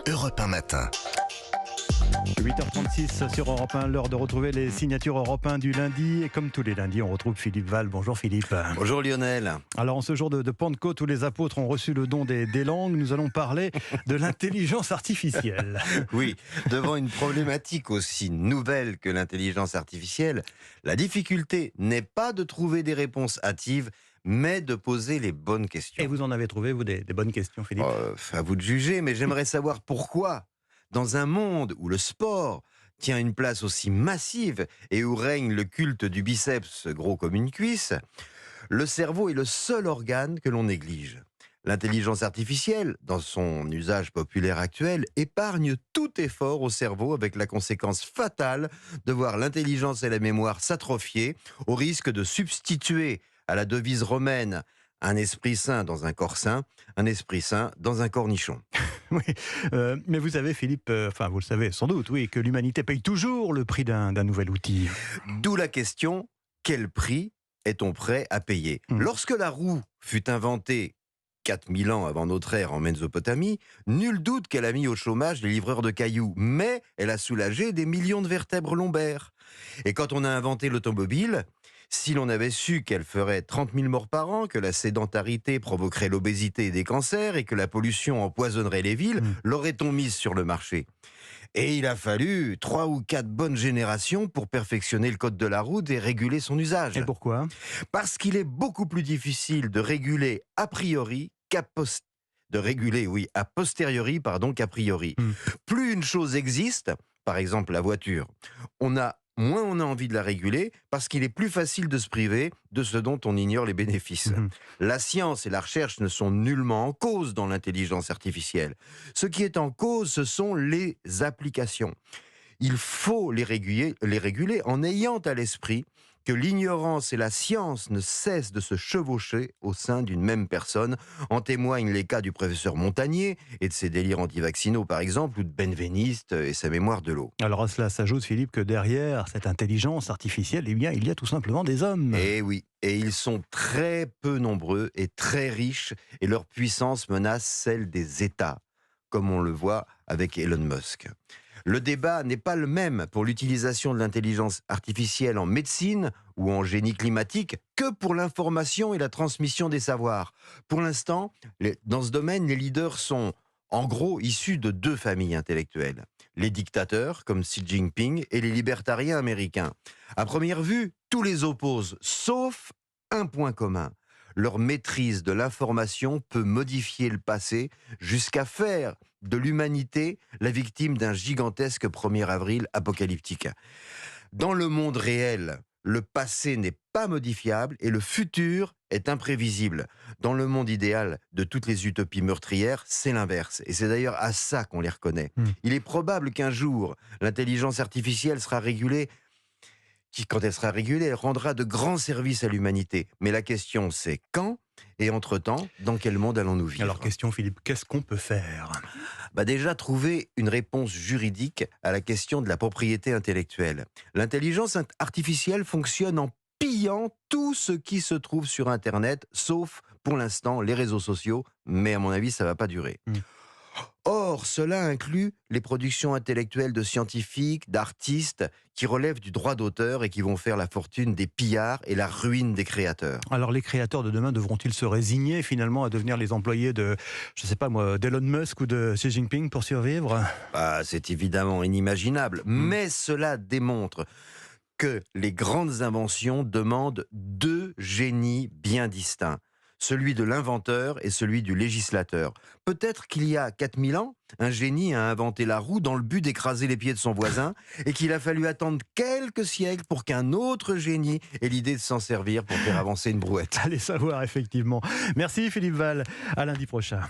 Europe 1 matin. 8h36 sur Europe 1, l'heure de retrouver les signatures Europe 1 du lundi. Et comme tous les lundis, on retrouve Philippe Val. Bonjour Philippe. Bonjour Lionel. Alors en ce jour de Pentecôte où les apôtres ont reçu le don des langues, nous allons parler de l'intelligence artificielle. Oui, devant une problématique aussi nouvelle que l'intelligence artificielle, la difficulté n'est pas de trouver des réponses hâtives, mais de poser les bonnes questions. Et vous en avez trouvé, vous, des bonnes questions, Philippe? À vous de juger, mais j'aimerais savoir pourquoi, dans un monde où le sport tient une place aussi massive et où règne le culte du biceps gros comme une cuisse, le cerveau est le seul organe que l'on néglige. L'intelligence artificielle, dans son usage populaire actuel, épargne tout effort au cerveau avec la conséquence fatale de voir l'intelligence et la mémoire s'atrophier au risque de substituer à la devise romaine « un esprit sain dans un corps sain, un esprit sain dans un cornichon ». Oui, mais vous savez Philippe, vous le savez sans doute, oui, que l'humanité paye toujours le prix d'un nouvel outil. D'où la question, quel prix est-on prêt à payer ? Lorsque la roue fut inventée 4000 ans avant notre ère en Mésopotamie, nul doute qu'elle a mis au chômage les livreurs de cailloux, mais elle a soulagé des millions de vertèbres lombaires. Et quand on a inventé l'automobile, si l'on avait su qu'elle ferait 30 000 morts par an, que la sédentarité provoquerait l'obésité et des cancers, et que la pollution empoisonnerait les villes, l'aurait-on mise sur le marché ? Et il a fallu 3 ou 4 bonnes générations pour perfectionner le code de la route et réguler son usage. Et pourquoi ? Parce qu'il est beaucoup plus difficile de réguler a priori a posteriori qu'a priori. Plus une chose existe, par exemple la voiture, moins on a envie de la réguler parce qu'il est plus facile de se priver de ce dont on ignore les bénéfices. La science et la recherche ne sont nullement en cause dans l'intelligence artificielle. Ce qui est en cause, ce sont les applications. Il faut les réguler en ayant à l'esprit que l'ignorance et la science ne cessent de se chevaucher au sein d'une même personne. En témoignent les cas du professeur Montagnier et de ses délires antivaccinaux par exemple, ou de Benveniste et sa mémoire de l'eau. Alors à cela s'ajoute Philippe que derrière cette intelligence artificielle, il y a tout simplement des hommes. Et oui, et ils sont très peu nombreux et très riches et leur puissance menace celle des États, comme on le voit avec Elon Musk. Le débat n'est pas le même pour l'utilisation de l'intelligence artificielle en médecine ou en génie climatique que pour l'information et la transmission des savoirs. Pour l'instant, dans ce domaine, les leaders sont en gros issus de 2 familles intellectuelles. Les dictateurs, comme Xi Jinping, et les libertariens américains. À première vue, tous les opposent, sauf un point commun. Leur maîtrise de l'information peut modifier le passé jusqu'à faire de l'humanité la victime d'un gigantesque 1er avril apocalyptique. Dans le monde réel, le passé n'est pas modifiable et le futur est imprévisible. Dans le monde idéal de toutes les utopies meurtrières, c'est l'inverse. Et c'est d'ailleurs à ça qu'on les reconnaît. Il est probable qu'un jour, l'intelligence artificielle sera régulée quand elle sera régulée, elle rendra de grands services à l'humanité. Mais la question, c'est quand ? Et entre-temps, dans quel monde allons-nous vivre ? Alors question Philippe, qu'est-ce qu'on peut faire ? Déjà, trouver une réponse juridique à la question de la propriété intellectuelle. L'intelligence artificielle fonctionne en pillant tout ce qui se trouve sur Internet, sauf, pour l'instant, les réseaux sociaux. Mais à mon avis, ça ne va pas durer. Or, cela inclut les productions intellectuelles de scientifiques, d'artistes, qui relèvent du droit d'auteur et qui vont faire la fortune des pillards et la ruine des créateurs. Alors les créateurs de demain devront-ils se résigner finalement à devenir les employés de, d'Elon Musk ou de Xi Jinping pour survivre ? C'est évidemment inimaginable, mais cela démontre que les grandes inventions demandent 2 génies bien distincts. Celui de l'inventeur et celui du législateur. Peut-être qu'il y a 4000 ans, un génie a inventé la roue dans le but d'écraser les pieds de son voisin et qu'il a fallu attendre quelques siècles pour qu'un autre génie ait l'idée de s'en servir pour faire avancer une brouette. Allez savoir, effectivement. Merci Philippe Val, à lundi prochain.